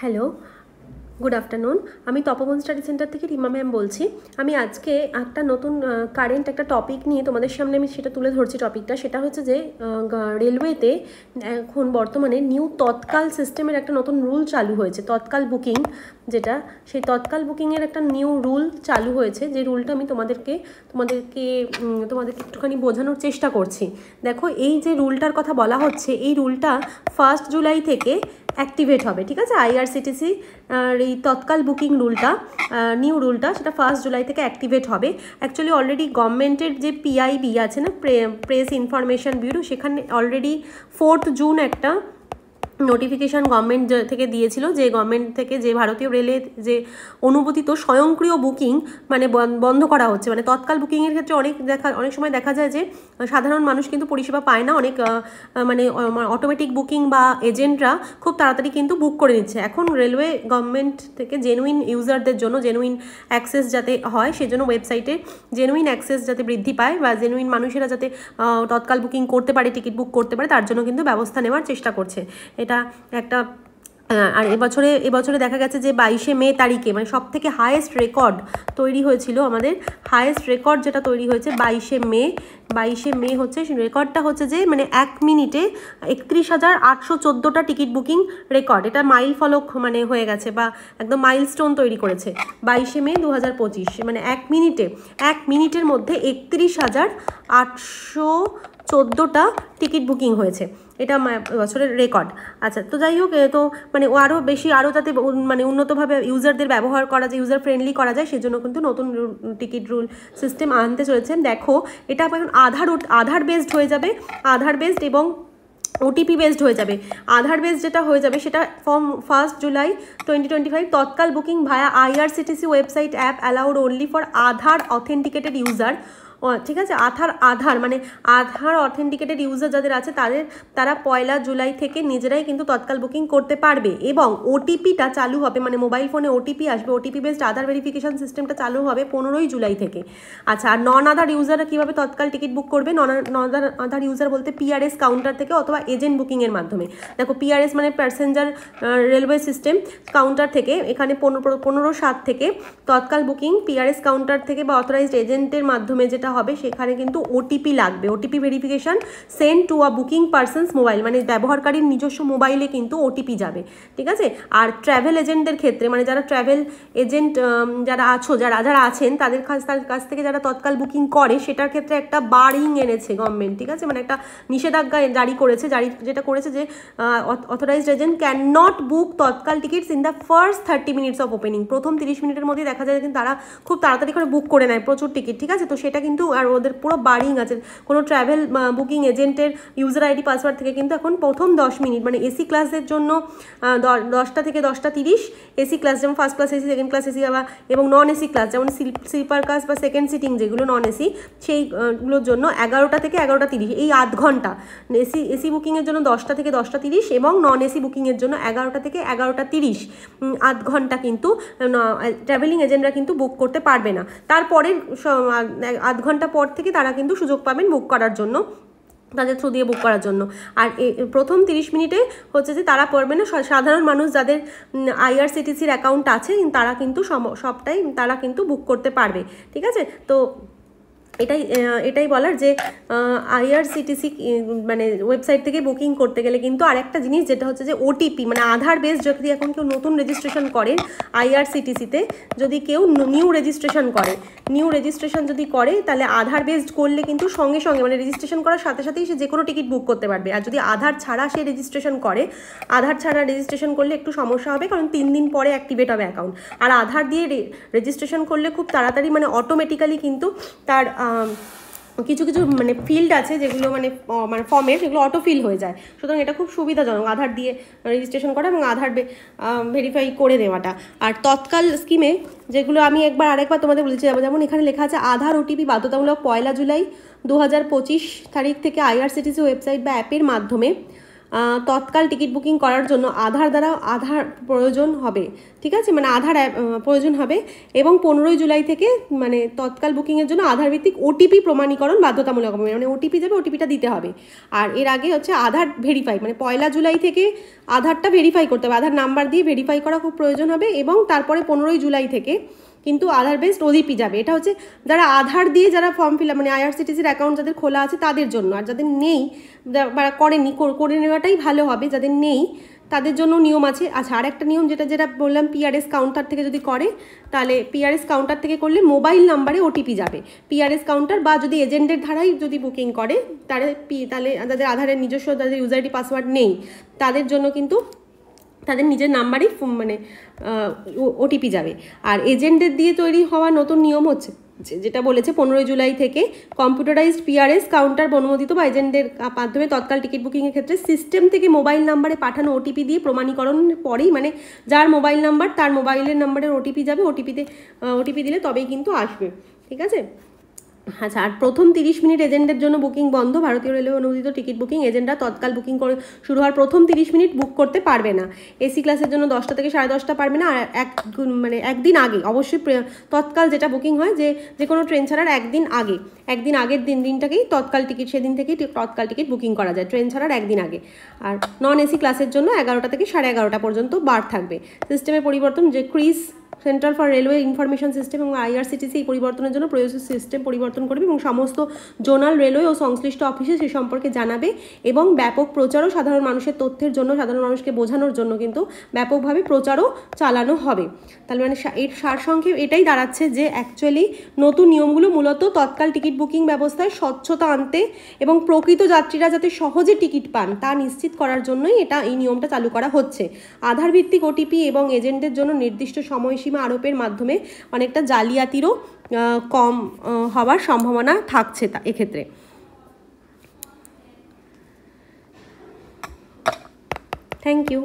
Hello, good afternoon. আমি তপবন study centre থেকে Rima ma'am বলছি। আমি আজকে একটা নতুন কারেন্ট একটা টপিক নিয়ে তোমাদের সামনে আমি সেটা তুলে ধরছি। টপিকটা সেটা হচ্ছে যে রেলওয়েতে এখন বর্তমানে নিউ তৎকাল সিস্টেমের একটা নতুন রুল চালু হয়েছে। তৎকাল বুকিং যেটা, সেই তৎকাল বুকিংয়ের একটা নিউ রুল চালু হয়েছে, যে রুলটা আমি তোমাদেরকে একটুখানি বোঝানোর চেষ্টা করছি। দেখো, এই যে রুলটার কথা বলা হচ্ছে, এই রুলটা 1 জুলাই থেকে অ্যাক্টিভেট হবে। ঠিক আছে, আইআরসিটিসি এই তৎকাল বুকিং রুলটা, নিউ রুলটা, সেটা 1 জুলাই থেকে অ্যাক্টিভেট হবে। অ্যাকচুয়ালি অলরেডি গভর্নমেন্টের যে পিআইবি আছে না, প্রেস ইনফরমেশন ব্যুরো, সেখানে অলরেডি 4 জুন একটা নোটিফিকেশান গভর্নমেন্ট থেকে দিয়েছিল, যে গভর্নমেন্ট থেকে যে ভারতীয় রেলের যে অনুমোদিত স্বয়ংক্রিয় বুকিং মানে বন্ধ করা হচ্ছে। মানে তৎকাল বুকিংয়ের ক্ষেত্রে অনেক সময় দেখা যায় যে সাধারণ মানুষ কিন্তু পরিষেবা পায় না। অনেক মানে অটোমেটিক বুকিং বা এজেন্টরা খুব তাড়াতাড়ি কিন্তু বুক করে নিচ্ছে। এখন রেলওয়ে গভর্নমেন্ট থেকে জেনুইন ইউজারদের জন্য জেনুইন অ্যাক্সেস যাতে হয়, সেজন্য ওয়েবসাইটে জেনুইন অ্যাক্সেস যাতে বৃদ্ধি পায় বা জেনুইন মানুষেরা যাতে তৎকাল বুকিং করতে পারে, টিকিট বুক করতে পারে, তার জন্য কিন্তু ব্যবস্থা নেওয়ার চেষ্টা করছে। এটা একটা আর এবছরে দেখা গেছে যে 22শে মে তারিখে মানে সব থেকে হায়েস্ট রেকর্ড তৈরি হয়েছিল। আমাদের হায়েস্ট রেকর্ড যেটা তৈরি হয়েছে 22শে মে হচ্ছে, রেকর্ডটা হচ্ছে যে মানে 1 মিনিটে 31,814টা টিকিট বুকিং রেকর্ড। এটা মাইল ফলক মানে হয়ে গেছে বা একদম মাইলস্টোন তৈরি করেছে 22শে মে 2025। মানে 1 মিনিটের মধ্যে 31,814টা টিকিট বুকিং হয়েছে। এটা বছরের রেকর্ড। আচ্ছা, তো যাই হোক, তো মানে আরও যাতে মানে উন্নতভাবে ইউজারদের ব্যবহার করা যায়, ইউজার ফ্রেন্ডলি করা যায়, সেজন্য কিন্তু নতুন টিকিট রুল সিস্টেম আনতে চলেছেন। দেখো, এটা এখন আধার বেসড হয়ে যাবে, আধার বেসড এবং ওটিপি বেসড হয়ে যাবে। আধার বেসড যেটা হয়ে যাবে সেটা from 1 July 2025 Tatkal booking via IRCTC website app allowed only for Aadhaar authenticated user. ঠিক আছে, আধার অথেন্টিকেটেড ইউজার যাদের আছে তারা 1 জুলাই থেকে নিজেরাই কিন্তু তৎকাল বুকিং করতে পারবে। এবং ওটিপিটা চালু হবে, মানে মোবাইল ফোনে ওটিপি আসবে, ওটিপি বেসড আধার ভেরিফিকেশন সিস্টেমটা চালু হবে 15 জুলাই থেকে। আচ্ছা, আর নন আধার ইউজাররা কীভাবে তৎকাল টিকিট বুক করবে? আধার ইউজার বলতে পিআরএস কাউন্টার থেকে অথবা এজেন্ট বুকিংয়ের মাধ্যমে। দেখো, পিআরএস মানে প্যাসেঞ্জার রেলওয়ে সিস্টেম কাউন্টার থেকে, এখানে 15/7 থেকে তৎকাল বুকিং পিআরএস কাউন্টার থেকে বা অথরাইজড এজেন্টের মাধ্যমে যেটা হবে, সেখানে কিন্তু ওটিপি লাগবে। OTP verification send to a booking persons mobile, মানে ব্যবহারকারীর নিজস্ব মোবাইলে কিন্তু ওটিপি যাবে। ঠিক আছে, আর ট্রাভেল এজেন্টদের ক্ষেত্রে, মানে যারা ট্রাভেল এজেন্ট যারা আছেন তাদের কাছ থেকে যারা তৎকাল বুকিং করে, সেটার ক্ষেত্রে একটা বারিং এনেছে গভর্নমেন্ট। ঠিক আছে, মানে একটা নিষেধাজ্ঞা যেটা করেছে যে authorised agent can not book Tatkal tickets in the first 30 minutes of opening. প্রথম 30 মিনিটের মধ্যে দেখা যায় কিন্তু তারা খুব তাড়াতাড়ি করে বুক করে নেয় প্রচুর টিকিট। ঠিক আছে, তো সেটা কিন্তু আর ওদের পুরো বারিং আছে। কোনো ট্রাভেল বুকিং এজেন্টের ইউজার আইডি পাসওয়ার্ড থেকে কিন্তু এখন প্রথম 10 মিনিট, মানে এসি ক্লাসের জন্য 10টা থেকে 10:30, এসি ক্লাস যেমন first class AC, second class AC এবং নন এসি ক্লাস যেমন স্লিপার ক্লাস বা সেকেন্ড সিটিং যেগুলো নন এসি, সেইগুলোর জন্য 11টা থেকে 11:30, এই আধ ঘন্টা। এসি বুকিংয়ের জন্য 10টা থেকে 10:30 এবং নন এসি বুকিংয়ের জন্য 11টা থেকে 11:30, আধ ঘন্টা কিন্তু ট্রাভেলিং এজেন্টরা কিন্তু বুক করতে পারবে না। তারপরে আধ ঘন্টা পর থেকে তারা কিন্তু সুযোগ পাবেন বুক করার জন্য, তাদের থ্রু দিয়ে বুক করার জন্য। আর প্রথম 30 মিনিটে হচ্ছে যে তারা পারবে না, সাধারণ মানুষ যাদের আইআরসিটিসির অ্যাকাউন্ট আছে তারা কিন্তু সবটাই তারা কিন্তু বুক করতে পারবে। ঠিক আছে, তো এটাই বলার যে আইআরসিটিসি মানে ওয়েবসাইট থেকে বুকিং করতে গেলে কিন্তু আরেকটা জিনিস যেটা হচ্ছে যে ওটিপি, মানে আধার বেস যদি এখন কেউ নতুন রেজিস্ট্রেশন করেন আইআরসিটিসিতে, যদি কেউ নিউ রেজিস্ট্রেশন যদি করে, তাহলে আধার বেসড করলে কিন্তু সঙ্গে সঙ্গে মানে রেজিস্ট্রেশন করার সাথে সাথেই সে যে কোনো টিকিট বুক করতে পারবে। আর যদি আধার ছাড়া রেজিস্ট্রেশন করলে একটু সমস্যা হবে, কারণ 3 দিন পরে অ্যাক্টিভেট হবে অ্যাকাউন্ট। আর আধার দিয়ে রেজিস্ট্রেশন করলে খুব তাড়াতাড়ি মানে অটোমেটিক্যালি কিন্তু তার কিছু মানে ফিল্ড আছে যেগুলো মানে ফর্মের, সেগুলো অটো ফিল হয়ে যায়। সুতরাং এটা খুব সুবিধাজনক আধার দিয়ে রেজিস্ট্রেশন করা এবং আধার ভেরিফাই করে নেওয়াটা। আর তৎকাল স্কিমে যেগুলো আমি আরেকবার তোমাদের বলেছি, যেমন এখানে লেখা আছে আধার ওটিপি বাধ্যতামূলক 1 জুলাই 2025 তারিখ থেকে আইআরসিটিসি ওয়েবসাইট বা অ্যাপের মাধ্যমে তৎকাল টিকিট বুকিং করার জন্য আধার প্রয়োজন হবে, ঠিক আছে, মানে আধার প্রয়োজন হবে, এবং 15ই জুলাই থেকে মানে তৎকাল বুকিংয়ের জন্য আধার ভিত্তিক ওটিপি প্রমাণীকরণ বাধ্যতামূলক হবে, মানে ওটিপি যাবে, ওটিপিটা দিতে হবে। আর এর আগে হচ্ছে আধার ভেরিফাই, মানে 1 জুলাই থেকে আধারটা ভেরিফাই করতে হবে, আধার নাম্বার দিয়ে ভেরিফাই করা খুব প্রয়োজন হবে, এবং তারপরে 15ই জুলাই থেকে কিন্তু আধার বেসড ওটিপি যাবে। এটা হচ্ছে যারা আধার দিয়ে যারা ফর্ম ফিল আপ মানে আইআরসিটিসির অ্যাকাউন্ট যাদের খোলা আছে তাদের জন্য, আর যাদের নেই বা করেনি করে নেওয়াটাই ভালো হবে, যাদের নেই তাদের জন্য নিয়ম আছে। আচ্ছা, আর একটা নিয়ম যেটা বললাম, পিআরএস কাউন্টার থেকে যদি করে তাহলে পিআরএস কাউন্টার থেকে করলে মোবাইল নাম্বারে ওটিপি যাবে। পিআরএস কাউন্টার বা যদি এজেন্টের ধারাই যদি বুকিং করে তাহলে যাদের আধারের নিজস্ব যাদের ইউজার আইডি পাসওয়ার্ড নেই তাদের জন্য কিন্তু তাদের নিজের নাম্বারই মানে ওটিপি যাবে। আর এজেন্টের দিয়ে তৈরি হওয়া নতুন নিয়ম হচ্ছে যেটা বলেছে 15ই জুলাই থেকে কম্পিউটারাইজড পিআরএস কাউন্টার অনুমোদিত বা এজেন্টের মাধ্যমে তৎকাল টিকিট বুকিংয়ের ক্ষেত্রে সিস্টেম থেকে মোবাইল নাম্বারে পাঠানো ওটিপি দিয়ে প্রমাণীকরণের পরেই, মানে যার মোবাইল নাম্বার তার মোবাইলের নাম্বারের ওটিপি যাবে, ওটিপি দিলে তবেই কিন্তু আসবে, ঠিক আছে। আচ্ছা, আর প্রথম 30 মিনিট এজেন্টের জন্য বুকিং বন্ধ। ভারতীয় রেলওয়ে অনুমোদিত টিকিট বুকিং এজেন্টরা তৎকাল বুকিং করে শুরু হওয়ার প্রথম 30 মিনিট বুক করতে পারবে না। এসি ক্লাসের জন্য 10টা থেকে 10:30 পারবে না। আর একদিন আগে অবশ্যই তৎকাল যেটা বুকিং হয় যে কোনো ট্রেন ছাড়ার একদিন আগের দিনটাকেই তৎকাল টিকিট, সেদিন থেকেই তৎকাল টিকিট বুকিং করা যায় ট্রেন ছাড়ার একদিন আগে। আর নন এসি ক্লাসের জন্য 11টা থেকে 11:30 পর্যন্ত বার থাকবে। সিস্টেমে পরিবর্তন, যে Chris central for railway information system এবং আইআরসিটিসি এই পরিবর্তনের জন্য প্রয়োজিত সিস্টেম পরিবর্তন করবে এবং সমস্ত জোনাল রেলওয়ে ও সংশ্লিষ্ট অফিসে সে সম্পর্কে জানাবে, এবং ব্যাপক প্রচারও সাধারণ মানুষের তথ্যের জন্য, সাধারণ মানুষকে বোঝানোর জন্য কিন্তু ব্যাপকভাবে প্রচারও চালানো হবে। তাহলে মানে এর সারসংক্ষেপ এটাই দাঁড়াচ্ছে যে অ্যাকচুয়ালি নতুন নিয়মগুলো মূলত তৎকাল টিকিট বুকিং ব্যবস্থায় স্বচ্ছতা আনতে এবং প্রকৃত যাত্রীরা যাতে সহজে টিকিট পান তা নিশ্চিত করার জন্যই এই নিয়মটা চালু করা হচ্ছে। আধার ভিত্তিক ওটিপি এবং এজেন্টের জন্য নির্দিষ্ট সময়সীমা আরোপের মাধ্যমে অনেকটা জালিয়াতিরও কম হওয়ার সম্ভাবনা থাকছে এক্ষেত্রে। Thank you.